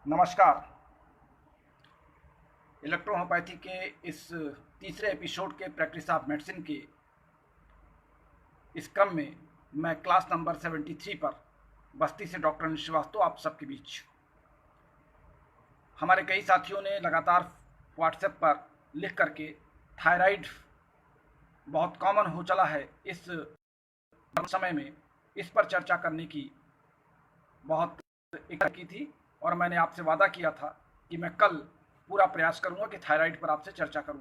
नमस्कार। इलेक्ट्रोहोम्योपैथी के इस तीसरे एपिसोड के प्रैक्टिस ऑफ मेडिसिन के इस क्रम में मैं क्लास नंबर 73 पर बस्ती से डॉक्टर अनिल श्रीवास्तव आप सबके बीच। हमारे कई साथियों ने लगातार व्हाट्सएप पर लिख करके थायराइड बहुत कॉमन हो चला है इस समय में, इस पर चर्चा करने की बहुत इच्छा की थी और मैंने आपसे वादा किया था कि मैं कल पूरा प्रयास करूंगा कि थायराइड पर आपसे चर्चा करूं।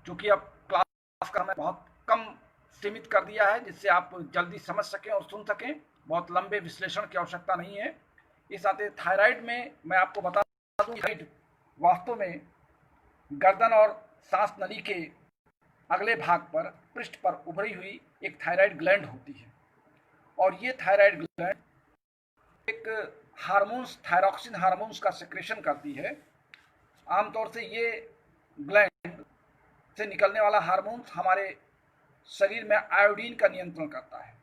क्योंकि अब क्लास का मैं बहुत कम सीमित कर दिया है जिससे आप जल्दी समझ सकें और सुन सकें, बहुत लंबे विश्लेषण की आवश्यकता नहीं है। इस नाते थायराइड में मैं आपको बता दूं, थायराइड वास्तव में गर्दन और सांस नली के अगले भाग पर पृष्ठ पर उभरी हुई एक थायराइड ग्लैंड होती है और ये थायराइड ग्लैंड एक हार्मोन्स, थायरॉक्सिन हार्मोन्स का सेक्रेशन करती है। आमतौर से ये ग्लैंड से निकलने वाला हार्मोन्स हमारे शरीर में आयोडीन का नियंत्रण करता है।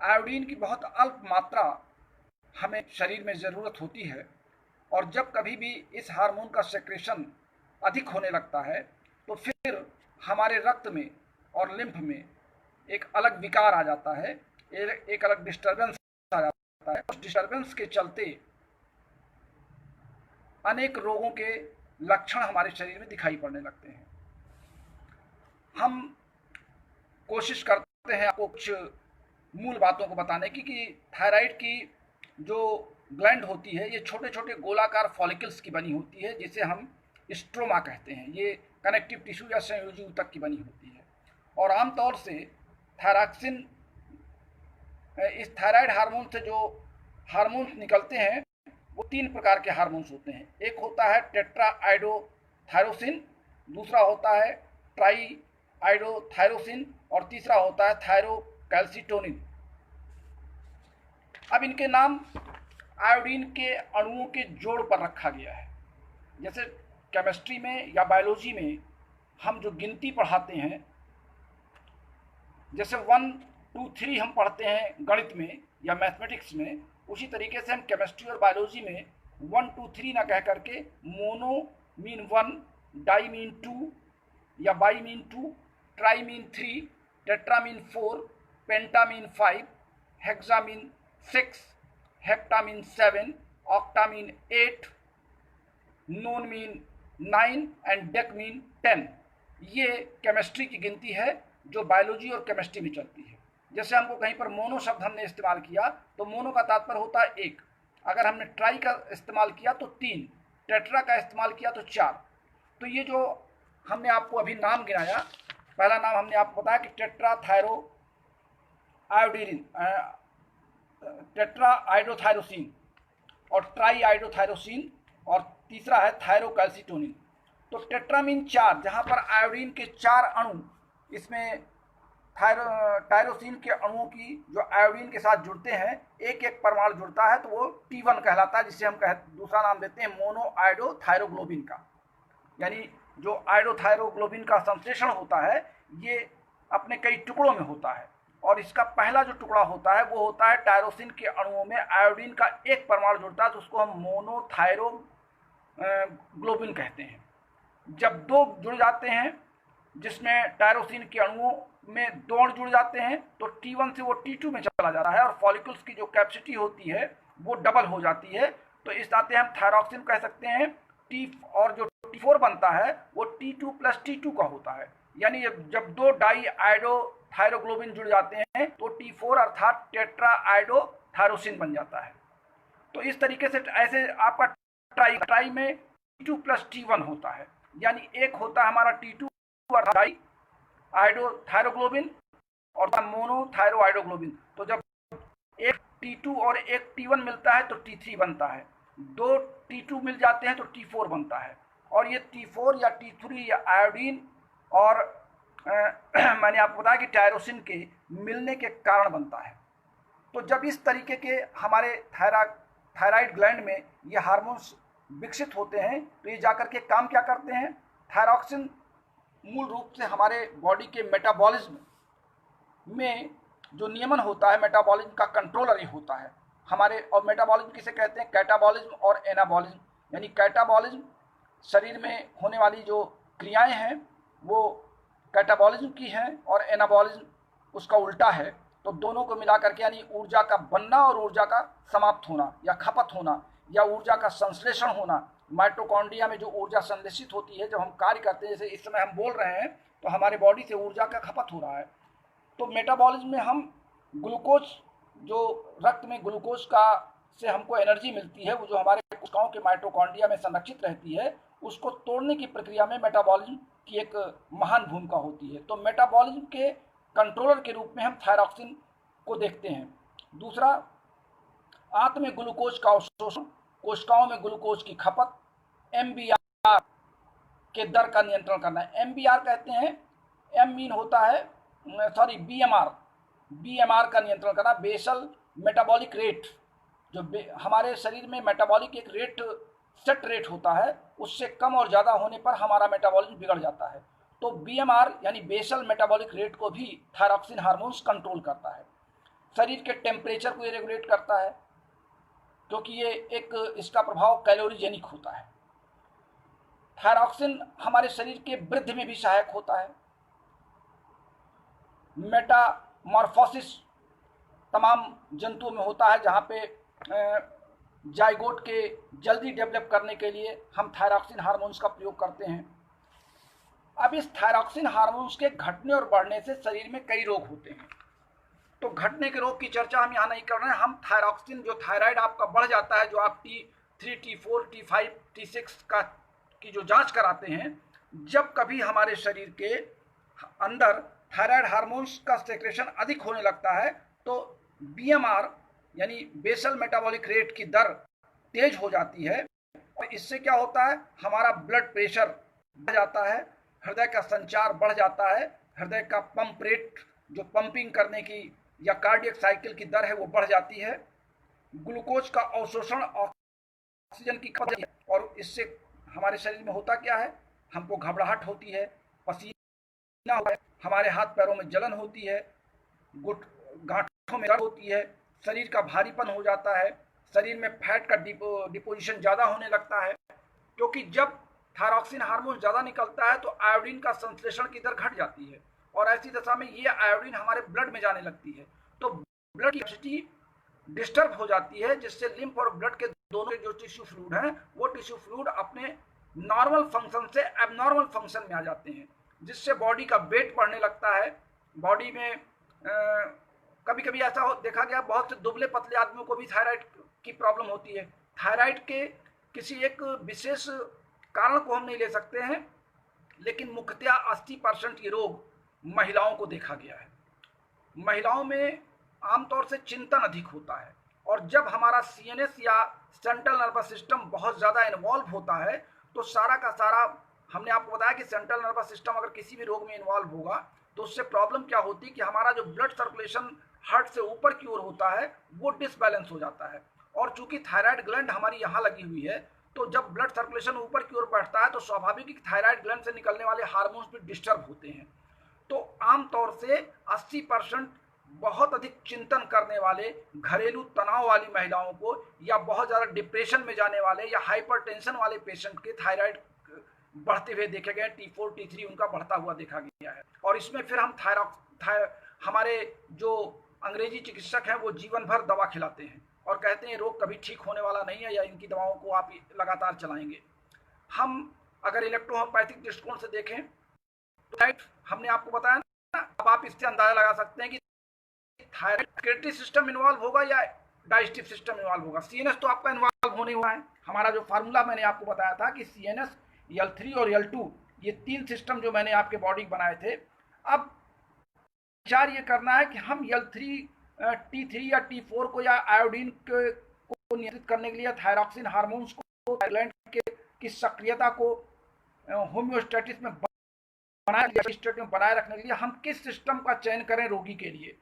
आयोडीन की बहुत अल्प मात्रा हमें शरीर में ज़रूरत होती है और जब कभी भी इस हार्मोन का सेक्रेशन अधिक होने लगता है तो फिर हमारे रक्त में और लिम्फ में एक अलग विकार आ जाता है, एक अलग डिस्टर्बेंस आ जाता है। उस डिस्टर्बेंस के चलते अनेक रोगों के लक्षण हमारे शरीर में दिखाई पड़ने लगते हैं। हम कोशिश करते हैं आपको कुछ मूल बातों को बताने की कि थायराइड की जो ग्लैंड होती है ये छोटे छोटे गोलाकार फॉलिकल्स की बनी होती है जिसे हम स्ट्रोमा कहते हैं। ये कनेक्टिव टिश्यू या संयोजी ऊतक की बनी होती है और आमतौर से थायरॉक्सिन, इस थायराइड हार्मोन से जो हार्मोन्स निकलते हैं वो तीन प्रकार के हार्मोन्स होते हैं। एक होता है टेट्रा आइडोथायरोसिन, दूसरा होता है ट्राई आइडोथायरोसिन और तीसरा होता है थायरोकैल्सिटोनिन। अब इनके नाम आयोडीन के अणुओं के जोड़ पर रखा गया है। जैसे केमिस्ट्री में या बायोलॉजी में हम जो गिनती पढ़ाते हैं, जैसे 1 2 3 हम पढ़ते हैं गणित में या मैथमेटिक्स में, उसी तरीके से हम केमिस्ट्री और बायोलॉजी में 1 2 3 ना कह करके मोनो मीन 1, डाई मीन 2 या by mean 2, try mean 3, tetra mean 4, penta mean 5, hexa mean 6, hepta mean 7, octa mean 8, known mean 9 and deck mean 10। ये केमिस्ट्री की गिनती है जो बायोलॉजी और केमिस्ट्री में चलती है। जैसे हमको कहीं पर मोनो शब्द हमने इस्तेमाल किया तो मोनो का तात्पर्य होता है एक, अगर हमने ट्राई का इस्तेमाल किया तो 3, टेट्रा का इस्तेमाल किया तो 4। तो ये जो हमने आपको अभी नाम गिनाया, पहला नाम हमने आपको बताया कि टेट्रा थायरो आयोडीन, टेट्रा आइडोथायरोसिन और ट्राई आइडोथायरोसिन और तीसरा है थायरोकैल्सिटोनिन। तो टेट्रामीन 4, जहाँ पर आयोडीन के 4 अणु, इसमें टायरोसिन के अणुओं की जो आयोडीन के साथ जुड़ते हैं, एक एक परमाणु जुड़ता है तो वो T1 कहलाता है, जिसे हम दूसरा नाम देते हैं मोनो आयोडोथायरोग्लोबिन का। यानी जो आयोडोथायरोग्लोबिन का संश्लेषण होता है ये अपने कई टुकड़ों में होता है और इसका पहला जो टुकड़ा होता है वो होता है टायरोसिन के अणुओं में आयोडीन का एक परमाणु जुड़ता है तो उसको हम मोनोथायरोग्लोबिन कहते हैं। जब दो जुड़ जाते हैं जिसमें टायरोसिन के अणुओं में 2 अणु जुड़ जाते हैं तो T1 से वो T2 में चला जाता है और फॉलिकल्स की जो कैपेसिटी होती है वो डबल हो जाती है। तो इस नाते हम थायरॉक्सिन कह सकते हैं T, और जो T4 बनता है वो T2 + T2 का होता है। यानी जब 2 डाई आइडो थायरोग्लोबिन जुड़ जाते हैं तो T4 अर्थात टेट्रा आइडोथायरोसिन बन जाता है। तो इस तरीके से ऐसे आपका ट्राई में T2 + T1 होता है, यानी एक होता है हमारा T2 अर्थात डाई आइडोथायरोग्लोबिन और मोनोथायरोआइडोग्लोबिन। तो जब एक T2 और एक T1 मिलता है तो T3 बनता है, 2 T2 मिल जाते हैं तो T4 बनता है और ये T4 या T3 या आयोडीन और मैंने आपको बताया कि टायरोसिन के मिलने के कारण बनता है। तो जब इस तरीके के हमारे थायराइड ग्लैंड में ये हार्मोन्स विकसित होते हैं तो ये जाकर के काम क्या करते हैं, थायरॉक्सिन मूल रूप से हमारे बॉडी के मेटाबॉलिज्म में जो नियमन होता है, मेटाबॉलिज्म का कंट्रोलर ही होता है। हमारे, और मेटाबॉलिज्म किसे कहते हैं, कैटाबॉलिज्म और एनाबॉलिज्म। यानी कैटाबॉलिज्म शरीर में होने वाली जो क्रियाएं हैं वो कैटाबॉलिज्म की हैं और एनाबॉलिज्म उसका उल्टा है। तो दोनों को मिला करके यानी ऊर्जा का बनना और ऊर्जा का समाप्त होना या खपत होना या ऊर्जा का संश्लेषण होना। माइटोकॉन्ड्रिया में जो ऊर्जा संश्लेषित होती है जब हम कार्य करते हैं, जैसे इस समय हम बोल रहे हैं तो हमारे बॉडी से ऊर्जा का खपत हो रहा है। तो मेटाबॉलिज्म में हम ग्लूकोज, जो रक्त में ग्लूकोज का से हमको एनर्जी मिलती है, वो जो हमारे कोशिकाओं के माइटोकॉन्ड्रिया में संरक्षित रहती है, उसको तोड़ने की प्रक्रिया में मेटाबॉलिज्म की एक महान भूमिका होती है। तो मेटाबॉलिज्म के कंट्रोलर के रूप में हम थायरॉक्सिन को देखते हैं। दूसरा, आंत में ग्लूकोज का अवशोषण, कोशिकाओं में ग्लूकोज की खपत, एमबीआर के दर का नियंत्रण करना है। एमबीआर कहते हैं, एम मीन होता है बीएमआर का नियंत्रण करना, बेसल मेटाबॉलिक रेट। जो हमारे शरीर में मेटाबॉलिक एक रेट, सेट रेट होता है, उससे कम और ज़्यादा होने पर हमारा मेटाबॉलिज्म बिगड़ जाता है। तो बीएमआर यानी बेसल मेटाबॉलिक रेट को भी थायरॉक्सिन हार्मोन्स कंट्रोल करता है। शरीर के टेम्परेचर को ये रेगुलेट करता है, क्योंकि ये एक इसका प्रभाव कैलोरीजेनिक होता है। थायरॉक्सिन हमारे शरीर के वृद्धि में भी सहायक होता है। मेटामॉर्फोसिस तमाम जंतुओं में होता है, जहाँ पे जाइगोट के जल्दी डेवलप करने के लिए हम थायरॉक्सिन हार्मोन्स का प्रयोग करते हैं। अब इस थायरॉक्सिन हार्मोन्स के घटने और बढ़ने से शरीर में कई रोग होते हैं। तो घटने के रोग की चर्चा हम यहाँ नहीं कर रहे हैं। हम थायरॉक्सिन, जो थायराइड आपका बढ़ जाता है, जो आप T3, T4, T5, T6 की जो जांच कराते हैं, जब कभी हमारे शरीर के अंदर थायराइड हार्मोन्स का सेक्रेशन अधिक होने लगता है तो बीएमआर यानी बेसल मेटाबॉलिक रेट की दर तेज हो जाती है, और इससे क्या होता है, हमारा ब्लड प्रेशर बढ़ जाता है, हृदय का संचार बढ़ जाता है, हृदय का पंप रेट, जो पंपिंग करने की या कार्डियक साइकिल की दर है, वो बढ़ जाती है। ग्लूकोज का अवशोषण, ऑक्सीजन की खपत है, और इससे हमारे शरीर में होता क्या है, हमको घबराहट होती है, पसीना होता है, हमारे हाथ पैरों में जलन होती है, गांठों में दर्द होती है, शरीर का भारीपन हो जाता है, शरीर में फैट का डिपोजिशन ज़्यादा होने लगता है। क्योंकि जब थायरॉक्सिन हार्मोन ज़्यादा निकलता है तो आयोडीन का संश्लेषण की दर घट जाती है, और ऐसी दशा में ये आयोडीन हमारे ब्लड में जाने लगती है, तो ब्लड की कैपेसिटी डिस्टर्ब हो जाती है, जिससे लिम्फ और ब्लड के दोनों जो टिश्यू फ्लूइड हैं, वो टिश्यू फ्लूइड अपने नॉर्मल फंक्शन से एबनॉर्मल फंक्शन में आ जाते हैं, जिससे बॉडी का वेट बढ़ने लगता है। बॉडी में कभी कभी ऐसा देखा गया, बहुत से दुबले पतले आदमियों को भी थायराइड की प्रॉब्लम होती है। थायराइड के किसी एक विशेष कारण को हम नहीं ले सकते हैं, लेकिन मुख्यतया 80% ये रोग महिलाओं को देखा गया है। महिलाओं में आमतौर से चिंतन अधिक होता है, और जब हमारा सीएनएस या सेंट्रल नर्वस सिस्टम बहुत ज़्यादा इन्वॉल्व होता है तो सारा का सारा, हमने आपको बताया कि सेंट्रल नर्वस सिस्टम अगर किसी भी रोग में इन्वॉल्व होगा तो उससे प्रॉब्लम क्या होती है कि हमारा जो ब्लड सर्कुलेशन हार्ट से ऊपर की ओर होता है वो डिसबैलेंस हो जाता है, और चूंकि थायराइड ग्लैंड हमारी यहाँ लगी हुई है, तो जब ब्लड सर्कुलेशन ऊपर की ओर बढ़ता है तो स्वाभाविक ही थायराइड ग्लैंड से निकलने वाले हार्मोन्स भी डिस्टर्ब होते हैं। तो आमतौर से 80% बहुत अधिक चिंतन करने वाले, घरेलू तनाव वाली महिलाओं को, या बहुत ज़्यादा डिप्रेशन में जाने वाले या हाइपरटेंशन वाले पेशेंट के थायराइड बढ़ते हुए देखे गए। T4, T3 उनका बढ़ता हुआ देखा गया है। और इसमें फिर हम हमारे जो अंग्रेजी चिकित्सक हैं वो जीवन भर दवा खिलाते हैं और कहते हैं रोग कभी ठीक होने वाला नहीं है, या इनकी दवाओं को आप लगातार चलाएंगे। हम अगर इलेक्ट्रोहोम्योपैथिक दृष्टिकोण से देखें तो हमने आपको बताया ना, अब आप इससे अंदाजा लगा सकते हैं कि थायराइड सक्रियटरी सिस्टम इन्वॉल्व होगा या डाइजेस्टिव सिस्टम इन्वॉल्व होगा। सीएनएस तो आपका इन्वॉल्व होने हुआ है। हमारा जो फार्मूला मैंने आपको बताया था कि सीएनएस, L3 और L2, ये 3 सिस्टम जो मैंने आपके बॉडी बनाए थे। अब विचार ये करना है कि हम L3, T3 या T4 को या आयोडीन को नियंत्रित करने के लिए थायरॉक्सिन हार्मोन्स को, थायराइड की सक्रियता को होम्योस्टेटिस में बनाए रखने के लिए हम किस सिस्टम का चयन करें रोगी के लिए।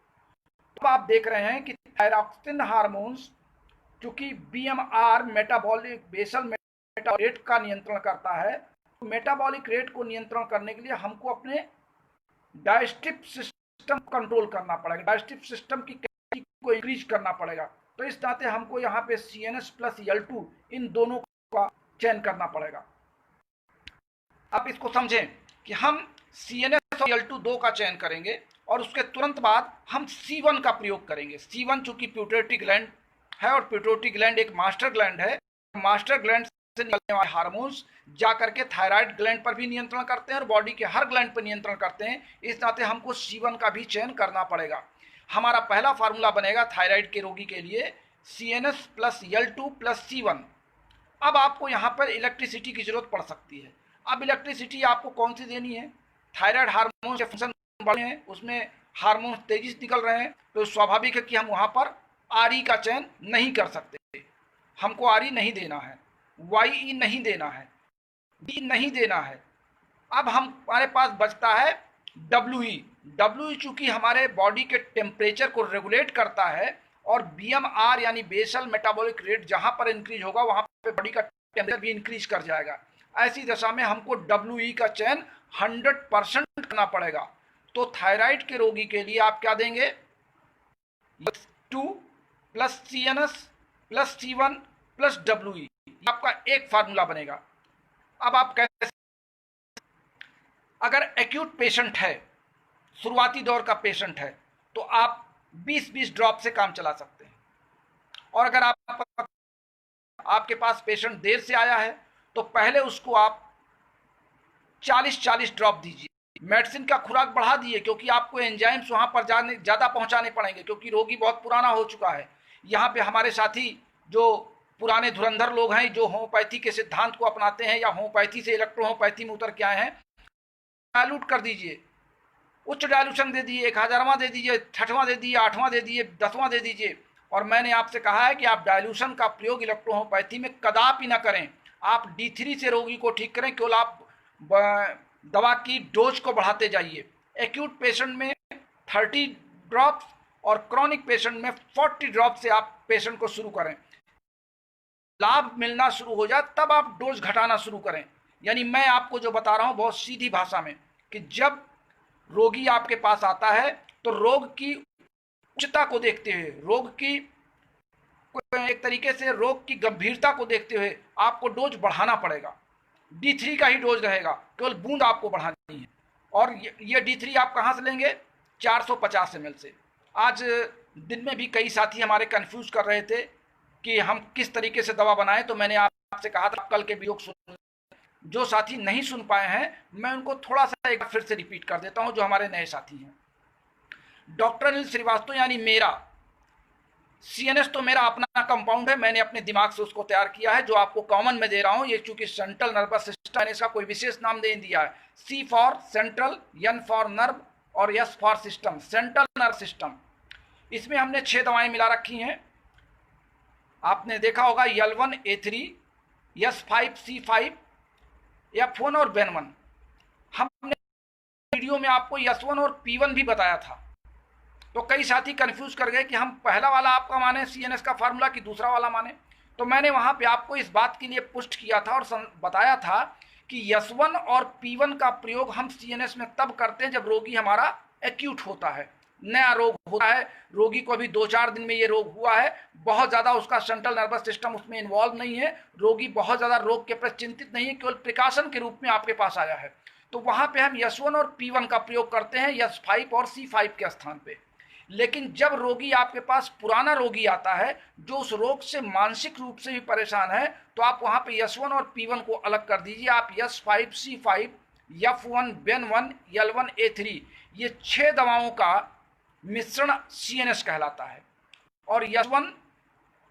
तो आप देख रहे हैं कि थायरॉक्सिन हार्मोन्स चूंकि BMR metabolic basal metabolic rate का नियंत्रण करता है, तो मेटाबॉलिक रेट को नियंत्रण करने के लिए हमको अपने डाइजेस्टिव सिस्टम कंट्रोल करना पड़ेगा, डाइजेस्टिव सिस्टम की कैपेसिटी को इंक्रीज करना पड़ेगा। तो इस नाते हमको यहाँ पे CNS प्लस L2 इन दोनों का चयन करना पड़ेगा। आप इसको समझें कि हम CNS और L2 दो का चयन करेंगे और उसके तुरंत बाद हम C1 का प्रयोग करेंगे। C1 चूंकि प्यूटरेटरी ग्लैंड है और प्यूटरेटरी ग्लैंड एक मास्टर ग्लैंड है, मास्टर ग्लैंड से निकलने वाले हार्मोन्स जाकर के थायराइड ग्लैंड पर भी नियंत्रण करते हैं और बॉडी के हर ग्लैंड पर नियंत्रण करते हैं। इस नाते हमको C1 का भी चयन करना पड़ेगा। हमारा पहला फार्मूला बनेगा थायराइड के रोगी के लिए CNS plus L2 plus C1। अब आपको यहाँ पर इलेक्ट्रिसिटी की जरूरत पड़ सकती है। अब इलेक्ट्रिसिटी आपको कौन सी देनी है? थायराइड हार्मोन के फंक्शन बढ़े हैं, उसमें हार्मोन तेजी से निकल रहे हैं, तो स्वाभाविक है कि हम वहाँ पर RE का चयन नहीं कर सकते। हमको RE नहीं देना है, YE नहीं देना है, D नहीं देना है। अब हमारे पास बचता है WE। WE चूंकि हमारे बॉडी के टेम्परेचर को रेगुलेट करता है और BMR यानी बेसल मेटाबॉलिक रेट जहाँ पर इंक्रीज होगा वहाँ पे बॉडी का टेम्परेचर भी इंक्रीज कर जाएगा। ऐसी दशा में हमको WE का चयन 100% करना पड़ेगा। तो थायराइड के रोगी के लिए आप क्या देंगे? 2 plus CNS plus C1 plus WE, आपका एक फार्मूला बनेगा। अब आप कैसे, अगर एक्यूट पेशेंट है, शुरुआती दौर का पेशेंट है, तो आप 20-20 ड्रॉप से काम चला सकते हैं। और अगर आपके पास पेशेंट देर से आया है तो पहले उसको आप 40-40 ड्रॉप दीजिए। मेडिसिन का खुराक बढ़ा दिए, क्योंकि आपको एंजाइम्स वहाँ पर ज़्यादा पहुँचाने पड़ेंगे, क्योंकि रोगी बहुत पुराना हो चुका है। यहाँ पे हमारे साथी जो पुराने धुरंधर लोग हैं, जो होम्योपैथी के सिद्धांत को अपनाते हैं या होम्योपैथी से इलेक्ट्रो होम्योपैथी में उतर के आए हैं, डायलूट कर दीजिए, उच्च डायलूशन दे दीजिए, 1000वां दे दीजिए, 6वां दे दीजिए, 8वां दे दीजिए, 10वां दे दीजिए। और मैंने आपसे कहा है कि आप डायलूशन का प्रयोग इलेक्ट्रो होम्योपैथी में कदापि ना करें। आप D3 से रोगी को ठीक करें, केवल आप दवा की डोज को बढ़ाते जाइए। एक्यूट पेशेंट में 30 ड्रॉप्स और क्रॉनिक पेशेंट में 40 ड्रॉप से आप पेशेंट को शुरू करें। लाभ मिलना शुरू हो जाए तब आप डोज घटाना शुरू करें। यानी मैं आपको जो बता रहा हूं बहुत सीधी भाषा में, कि जब रोगी आपके पास आता है तो रोग की उच्चता को देखते हुए, रोग की एक तरीके से रोग की गंभीरता को देखते हुए आपको डोज बढ़ाना पड़ेगा। D3 का ही डोज रहेगा, केवल बूंद आपको बढ़ानी है। और ये D3 आप कहाँ से लेंगे? 450 ml से। आज दिन में भी कई साथी हमारे कंफ्यूज कर रहे थे कि हम किस तरीके से दवा बनाएं, तो मैंने आपसे कहा था कल के वीडियो सुन। जो साथी नहीं सुन पाए हैं, मैं उनको थोड़ा सा एक बार फिर से रिपीट कर देता हूं, जो हमारे नए साथी हैं। डॉक्टर अनिल श्रीवास्तव यानी मेरा CNS तो मेरा अपना कंपाउंड है, मैंने अपने दिमाग से उसको तैयार किया है, जो आपको कॉमन में दे रहा हूं। ये चूंकि सेंट्रल नर्वस सिस्टम, मैंने इसका कोई विशेष नाम दे दिया है। C for central, N for nerve और S for system, central nerve system. इसमें हमने 6 दवाएं मिला रखी हैं। आपने देखा होगा L1 A3, S5 C5, F1 और BEN1। हमने वीडियो में आपको S1 और P1 भी बताया था, तो कई साथी कंफ्यूज कर गए कि हम पहला वाला आपका माने CNS का फार्मूला कि दूसरा वाला माने। तो मैंने वहां पे आपको इस बात के लिए पुष्ट किया था और बताया था कि S1 और P1 का प्रयोग हम CNS में तब करते हैं जब रोगी हमारा एक्यूट होता है, नया रोग होता है, रोगी को अभी 2-4 दिन में ये रोग हुआ है, बहुत ज़्यादा उसका सेंट्रल नर्वस सिस्टम उसमें इन्वॉल्व नहीं है, रोगी बहुत ज़्यादा रोग के प्रति चिंतित नहीं है, केवल प्रिकॉशन के रूप में आपके पास आया है। तो वहाँ पे हम S1 और P1 का प्रयोग करते हैं S5 और C5 के स्थान पे। लेकिन जब रोगी आपके पास पुराना रोगी आता है जो उस रोग से मानसिक रूप से भी परेशान है, तो आप वहाँ पे S1 और P1 को अलग कर दीजिए। आप S5 C5 F1 BEN1 L1 A3 ये 6 दवाओं का मिश्रण CNS कहलाता है, और L1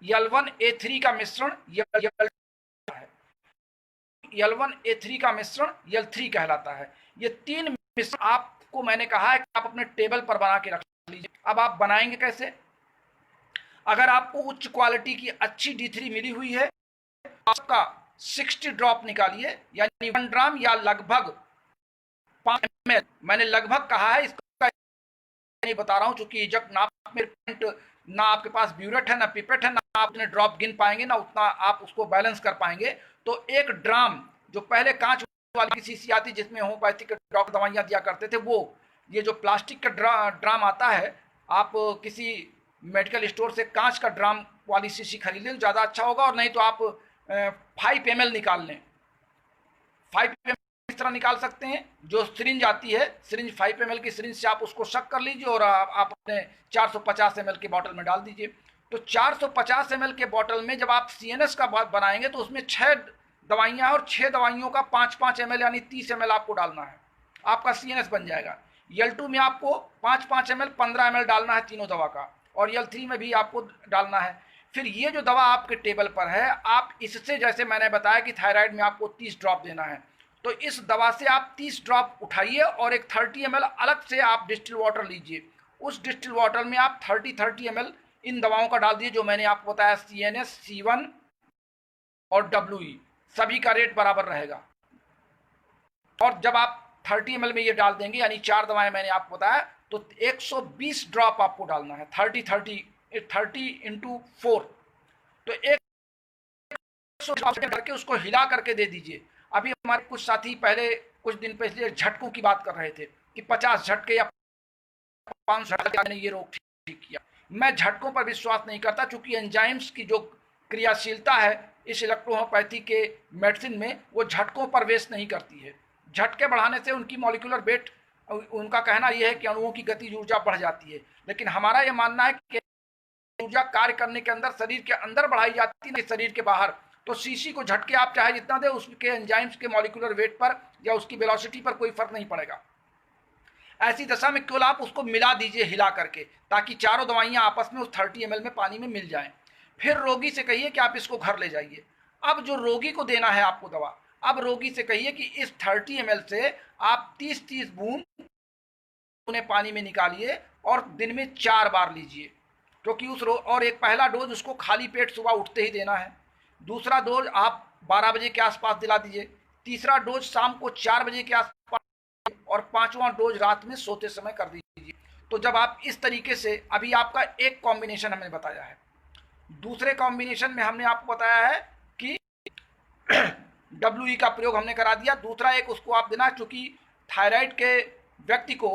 L1 A3 का मिश्रण L1 A3 का मिश्रण L3 कहलाता है। ये 3 मिश्रण आपको मैंने कहा है कि आप अपने टेबल पर बना के रख लीजिए। अब आप बनाएंगे कैसे? अगर आपको उच्च क्वालिटी की अच्छी D3 मिली हुई है, आपका 60 ड्रॉप निकालिए, यानी 1 ग्राम या लगभग 5 ml। मैंने लगभग कहा है, इसका नहीं बता रहा हूं, चूंकि जब ना आपके पास ब्यूरेट है ना पिपेट है, ना आप उतने ड्रॉप गिन पाएंगे, ना उतना आप उसको बैलेंस कर पाएंगे। तो 1 ड्राम, जो पहले कांच वाली शीशी आती जिसमें होम्योपैथिक के डॉक्टर दवाइयाँ दिया करते थे, वो ये जो प्लास्टिक का ड्राम आता है, आप किसी मेडिकल स्टोर से कांच का ड्राम वाली शीशी खरीद लें, ज़्यादा अच्छा होगा। और नहीं तो आप 5 ml निकाल लें। 5 ml इस तरह निकाल सकते हैं, जो सिरिंज आती है, सिरिंज 5 ml की सिरिंज से आप उसको शक कर लीजिए और आप अपने 450 ml के बॉटल में डाल दीजिए। तो 450 ml के बॉटल में जब आप CNS का बनाएंगे तो उसमें 6 दवाइयाँ और 6 दवाइयों का 5-5 ml यानी 30 ml आपको डालना है, आपका CNS बन जाएगा। L2 में आपको 5-5 ml 15 ml डालना है तीनों दवा का, और L3 में भी आपको डालना है। फिर ये जो दवा आपके टेबल पर है, आप इससे, जैसे मैंने बताया कि थायराइड में आपको 30 ड्रॉप देना है, तो इस दवा से आप 30 ड्रॉप उठाइए और एक 30 ml अलग से आप डिस्टिल वाटर लीजिए। उस डिस्टिल वाटर में आप 30 ml इन दवाओं का डाल दीजिए जो मैंने आपको बताया, CNS, C1 और WE, सभी का रेट बराबर रहेगा। और जब आप 30 ml में ये डाल देंगे, यानी 4 दवाएं मैंने आपको बताया, तो 120 ड्रॉप आपको डालना है। 30 इंटू 4, तो 100 ड्रॉप करके उसको हिला करके दे दीजिए। अभी हमारे कुछ साथी पहले कुछ दिन पहले झटकों की बात कर रहे थे कि 50 झटके या 500 झटके ने ये रोग ठीक किया। मैं झटकों पर विश्वास नहीं करता, क्योंकि एंजाइम्स की जो क्रियाशीलता है इस इलेक्ट्रोहोम्योपैथी के मेडिसिन में, वो झटकों पर वेस्ट नहीं करती है। झटके बढ़ाने से उनकी मॉलिक्यूलर वेट, उनका कहना यह है कि अणुओं की गतिज ऊर्जा बढ़ जाती है, लेकिन हमारा यह मानना है कि ऊर्जा कार्य करने के अंदर शरीर के अंदर बढ़ाई जाती है, नहीं शरीर के बाहर। तो शीशी को झटके आप चाहे जितना दे, उसके एंजाइम्स के मॉलिक्यूलर वेट पर या उसकी वेलोसिटी पर कोई फर्क नहीं पड़ेगा। ऐसी दशा में केवल आप उसको मिला दीजिए हिला करके, ताकि चारों दवाइयां आपस में उस 30 ml में पानी में मिल जाएं। फिर रोगी से कहिए कि आप इसको घर ले जाइए। अब जो रोगी को देना है आपको दवा, अब रोगी से कहिए कि इस 30 ml से आप 30-30 बूंद उन्हें पानी में निकालिए और दिन में 4 बार लीजिए, क्योंकि और एक पहला डोज उसको खाली पेट सुबह उठते ही देना है, दूसरा डोज आप 12 बजे के आसपास दिला दीजिए, तीसरा डोज शाम को 4 बजे के आसपास, और 5वां डोज रात में सोते समय कर दीजिए। तो जब आप इस तरीके से, अभी आपका एक कॉम्बिनेशन हमने बताया है, दूसरे कॉम्बिनेशन में हमने आपको बताया है कि WE का प्रयोग हमने करा दिया। दूसरा एक उसको आप देना, चूंकि थायराइड के व्यक्ति को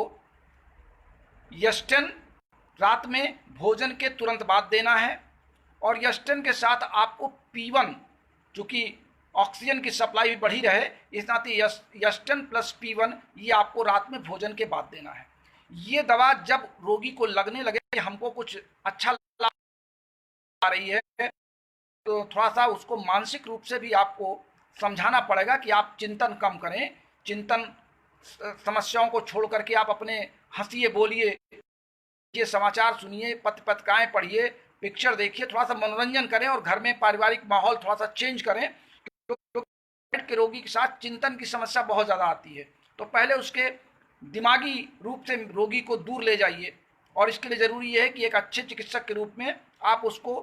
यस्टेन रात में भोजन के तुरंत बाद देना है, और यस्टेन के साथ आपको P1, चूंकि ऑक्सीजन की सप्लाई भी बढ़ी रहे, इस नाते यस्टेन प्लस P1 ये आपको रात में भोजन के बाद देना है। ये दवा जब रोगी को लगने लगे कि हमको कुछ अच्छा आ रही है, तो थोड़ा सा उसको मानसिक रूप से भी आपको समझाना पड़ेगा कि आप चिंतन कम करें, चिंतन समस्याओं को छोड़ करके आप अपने हंसिए बोलिए, ये समाचार सुनिए, पत्रिकाएं पढ़िए, पिक्चर देखिए, थोड़ा सा मनोरंजन करें और घर में पारिवारिक माहौल थोड़ा सा चेंज करें। के रोगी के साथ चिंतन की समस्या बहुत ज़्यादा आती है, तो पहले उसके दिमागी रूप से रोगी को दूर ले जाइए, और इसके लिए ज़रूरी है कि एक अच्छे चिकित्सक के रूप में आप उसको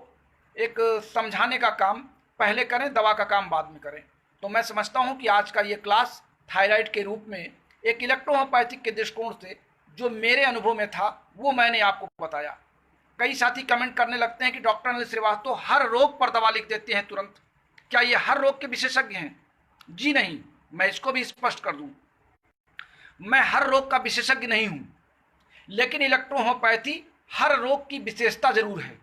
एक समझाने का काम पहले करें, दवा का काम बाद में करें। तो मैं समझता हूं कि आज का ये क्लास थायराइड के रूप में एक इलेक्ट्रोहोम्योपैथिक के दृष्टिकोण से जो मेरे अनुभव में था वो मैंने आपको बताया। कई साथी कमेंट करने लगते हैं कि डॉक्टर अनिल श्रीवास्तव हर रोग पर दवा लिख देते हैं तुरंत, क्या ये हर रोग के विशेषज्ञ हैं? जी नहीं, मैं इसको भी स्पष्ट कर दूं, मैं हर रोग का विशेषज्ञ नहीं हूं, लेकिन इलेक्ट्रोहोम्योपैथी हर रोग की विशेषता जरूर है।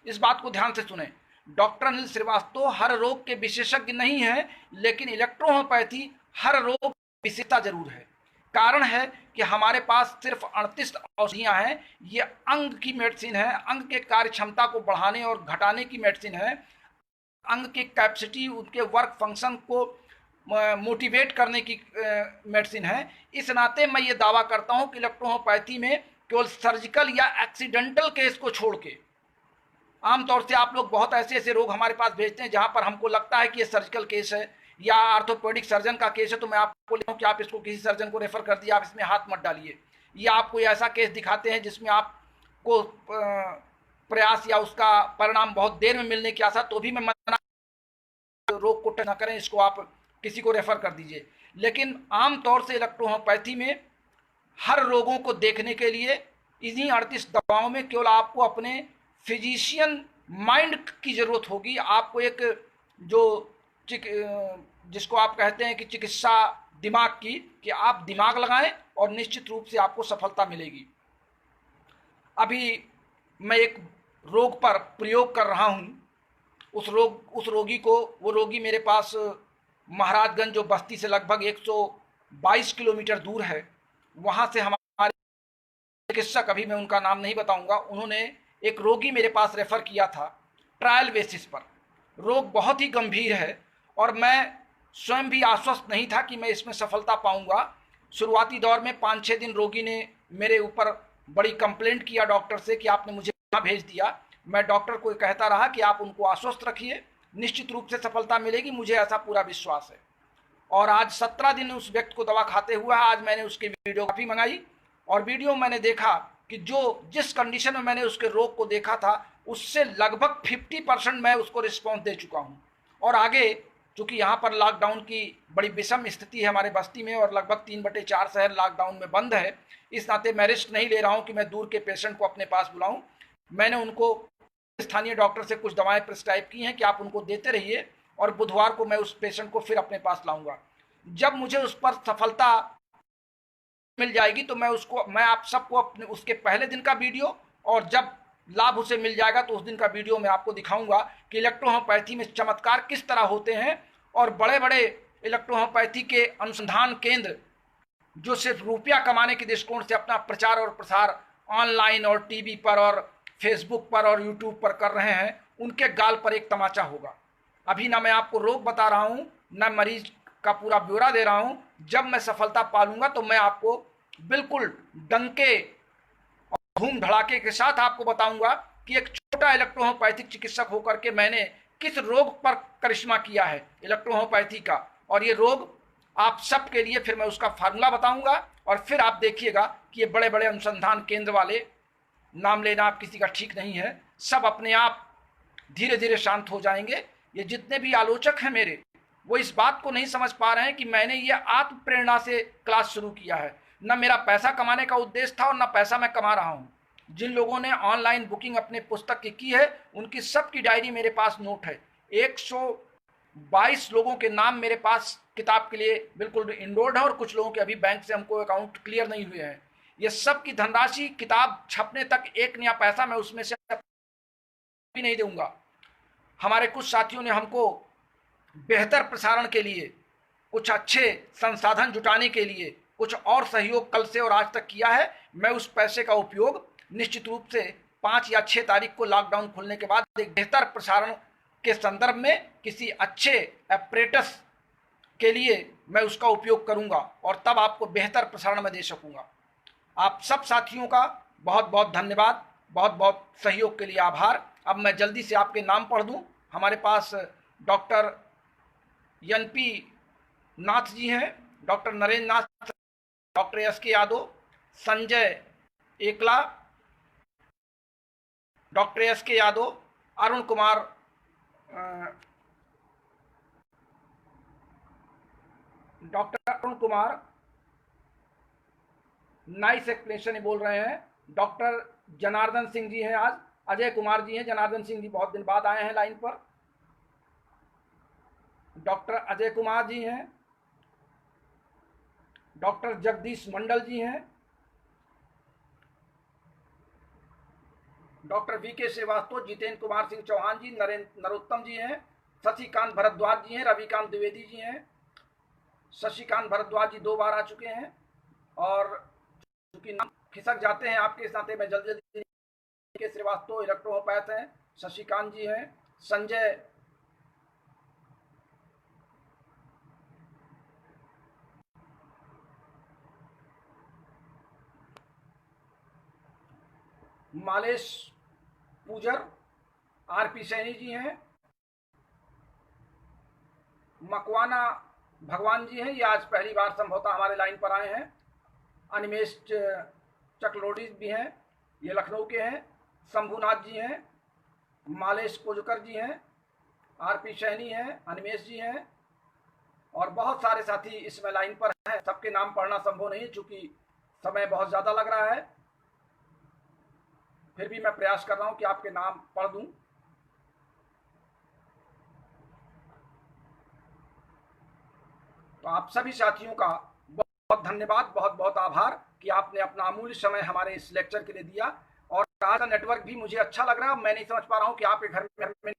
इस बात को ध्यान से सुने, डॉक्टर अनिल श्रीवास्तव हर रोग के विशेषज्ञ नहीं है, लेकिन इलेक्ट्रोहोम्योपैथी हर रोग की विशेषता जरूर है। कारण है कि हमारे पास सिर्फ 38 औषधियां हैं, ये अंग की मेडिसिन है, अंग के कार्य क्षमता को बढ़ाने और घटाने की मेडिसिन है, अंग की कैपेसिटी, उनके वर्क फंक्शन को मोटिवेट करने की मेडिसिन है। इस नाते मैं ये दावा करता हूँ कि इलेक्ट्रोहोम्योपैथी में केवल सर्जिकल या एक्सीडेंटल केस को छोड़ के, आमतौर से आप लोग बहुत ऐसे ऐसे रोग हमारे पास भेजते हैं जहाँ पर हमको लगता है कि ये सर्जिकल केस है या ऑर्थोपेडिक सर्जन का केस है, तो मैं आपको लिखूँ कि आप इसको किसी सर्जन को रेफर कर दिए, आप इसमें हाथ मत डालिए। या आप कोई ऐसा केस दिखाते हैं जिसमें आपको प्रयास या उसका परिणाम बहुत देर में मिलने की आशा, तो भी मैं मना, रोग को टच न करें, इसको आप किसी को रेफर कर दीजिए। लेकिन आमतौर से इलेक्ट्रोहोम्योपैथी में हर रोगों को देखने के लिए इन्हीं 38 दवाओं में केवल आपको अपने फिजिशियन माइंड की ज़रूरत होगी। आपको एक जो जिसको आप कहते हैं कि चिकित्सा दिमाग की, कि आप दिमाग लगाएं और निश्चित रूप से आपको सफलता मिलेगी। अभी मैं एक रोग पर प्रयोग कर रहा हूँ, उस रोगी को, वो रोगी मेरे पास महाराजगंज जो बस्ती से लगभग 122 किलोमीटर दूर है, वहाँ से हमारे चिकित्सक, अभी मैं उनका नाम नहीं बताऊंगा, उन्होंने एक रोगी मेरे पास रेफर किया था ट्रायल बेसिस पर। रोग बहुत ही गंभीर है और मैं स्वयं भी आश्वस्त नहीं था कि मैं इसमें सफलता पाऊंगा। शुरुआती दौर में 5-6 दिन रोगी ने मेरे ऊपर बड़ी कंप्लेंट किया डॉक्टर से कि आपने मुझे कहाँ भेज दिया। मैं डॉक्टर को कहता रहा कि आप उनको आश्वस्त रखिए, निश्चित रूप से सफलता मिलेगी, मुझे ऐसा पूरा विश्वास है। और आज 17 दिन उस व्यक्ति को दवा खाते हुआ, आज मैंने उसकी वीडियोग्राफी मंगाई और वीडियो मैंने देखा कि जिस कंडीशन में मैंने उसके रोग को देखा था, उससे लगभग 50% मैं उसको रिस्पॉन्स दे चुका हूँ। और आगे चूँकि यहाँ पर लॉकडाउन की बड़ी विषम स्थिति है हमारे बस्ती में और लगभग 3/4 शहर लॉकडाउन में बंद है, इस नाते मैं रिस्क नहीं ले रहा हूँ कि मैं दूर के पेशेंट को अपने पास बुलाऊँ। मैंने उनको स्थानीय डॉक्टर से कुछ दवाएं प्रिस्क्राइब की हैं कि आप उनको देते रहिए और बुधवार को मैं उस पेशेंट को फिर अपने पास लाऊंगा। जब मुझे उस पर सफलता मिल जाएगी तो मैं आप सबको अपने उसके पहले दिन का वीडियो, और जब लाभ उसे मिल जाएगा तो उस दिन का वीडियो मैं आपको दिखाऊंगा कि इलेक्ट्रोहोम्योपैथी में चमत्कार किस तरह होते हैं। और बड़े बड़े इलेक्ट्रोहोम्योपैथी के अनुसंधान केंद्र जो सिर्फ रुपया कमाने के दृष्टिकोण से अपना प्रचार और प्रसार ऑनलाइन और टीवी पर और फेसबुक पर और यूट्यूब पर कर रहे हैं, उनके गाल पर एक तमाचा होगा। अभी ना मैं आपको रोग बता रहा हूँ, ना मरीज का पूरा ब्यौरा दे रहा हूँ। जब मैं सफलता पालूंगा तो मैं आपको बिल्कुल डंके और धूम धड़ाके के साथ आपको बताऊंगा कि एक छोटा इलेक्ट्रोहोम्योपैथिक चिकित्सक होकर के मैंने किस रोग पर करिश्मा किया है इलेक्ट्रोहोम्योपैथी का। और ये रोग आप सबके लिए फिर मैं उसका फार्मूला बताऊंगा और फिर आप देखिएगा कि ये बड़े बड़े अनुसंधान केंद्र वाले, नाम लेना आप किसी का ठीक नहीं है, सब अपने आप धीरे धीरे शांत हो जाएंगे। ये जितने भी आलोचक हैं मेरे, वो इस बात को नहीं समझ पा रहे हैं कि मैंने ये आत्म प्रेरणा से क्लास शुरू किया है। न मेरा पैसा कमाने का उद्देश्य था और न पैसा मैं कमा रहा हूँ। जिन लोगों ने ऑनलाइन बुकिंग अपने पुस्तक की है, उनकी सबकी डायरी मेरे पास नोट है। 122 लोगों के नाम मेरे पास किताब के लिए बिल्कुल इनरोल्ड है और कुछ लोगों के अभी बैंक से हमको अकाउंट क्लियर नहीं हुए हैं। ये सब की धनराशि किताब छपने तक एक नया पैसा मैं उसमें से भी नहीं दूंगा। हमारे कुछ साथियों ने हमको बेहतर प्रसारण के लिए, कुछ अच्छे संसाधन जुटाने के लिए कुछ और सहयोग कल से और आज तक किया है। मैं उस पैसे का उपयोग निश्चित रूप से 5 या 6 तारीख को लॉकडाउन खुलने के बाद एक बेहतर प्रसारण के संदर्भ में किसी अच्छे एपरेटस के लिए मैं उसका उपयोग करूंगा और तब आपको बेहतर प्रसारण में दे सकूंगा। आप सब साथियों का बहुत बहुत धन्यवाद, बहुत बहुत सहयोग के लिए आभार। अब मैं जल्दी से आपके नाम पढ़ दूं। हमारे पास डॉक्टर NP नाथ जी हैं, डॉक्टर नरेंद्र नाथ, डॉक्टर SK यादव, संजय एकला, doctor SK Yadav, Arun Kumar, doctor Arun Kumar nice explanation बोल रहे हैं। डॉक्टर जनार्दन सिंह जी हैं, आज अजय कुमार जी हैं। जनार्दन सिंह जी बहुत दिन बाद आए हैं लाइन पर। डॉक्टर अजय कुमार जी हैं, डॉक्टर जगदीश मंडल जी हैं, डॉक्टर VK श्रीवास्तव, जितेंद्र कुमार सिंह चौहान जी, नरोत्तम जी हैं, शशिकांत भरद्वाज जी हैं, रविकांत द्विवेदी जी हैं। शशिकांत भरद्वाज जी 2 बार आ चुके हैं और चूंकि नाम खिसक जाते हैं आपके, इस नाते मैं जल्दी जल्दी के श्रीवास्तव इलेक्ट्रोहोम्योपैथ हैं, शशिकांत जी हैं, संजय मालेश पूजर, RP सैनी जी हैं, मकवाना भगवान जी हैं, ये आज पहली बार संभवतः हमारे लाइन पर आए हैं। अनिमेश चकलोडी भी हैं, ये लखनऊ के हैं। शंभुनाथ जी हैं, मालेश पुजकर जी हैं, RP सैनी हैं, अनिमेश जी हैं और बहुत सारे साथी इसमें लाइन पर हैं। सबके नाम पढ़ना संभव नहीं चूंकि समय बहुत ज़्यादा लग रहा है, फिर भी मैं प्रयास कर रहा हूं कि आपके नाम पढ़ दूं। तो आप सभी साथियों का बहुत बहुत धन्यवाद, बहुत बहुत आभार कि आपने अपना अमूल्य समय हमारे इस लेक्चर के लिए दिया। और आज का नेटवर्क भी मुझे अच्छा लग रहा है। मैं नहीं समझ पा रहा हूँ कि आपके घर में।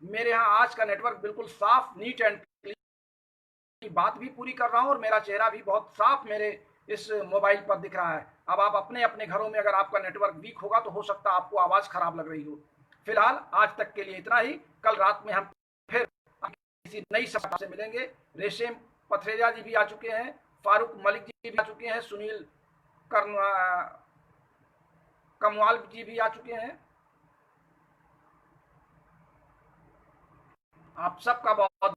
मेरे यहाँ आज का नेटवर्क बिल्कुल साफ, नीट एंड क्लीन, बात भी पूरी कर रहा हूँ और मेरा चेहरा भी बहुत साफ मेरे इस मोबाइल पर दिख रहा है। अब आप अपने अपने घरों में अगर आपका नेटवर्क वीक होगा तो हो सकता है आपको आवाज़ खराब लग रही हो। फिलहाल आज तक के लिए इतना ही। कल रात में हम फिर किसी नई समस्या से मिलेंगे। रेशम पथरेजा जी भी आ चुके हैं, फारूक मलिक जी भी आ चुके हैं, सुनील कमवाल जी भी आ चुके हैं। आप सबका बहुत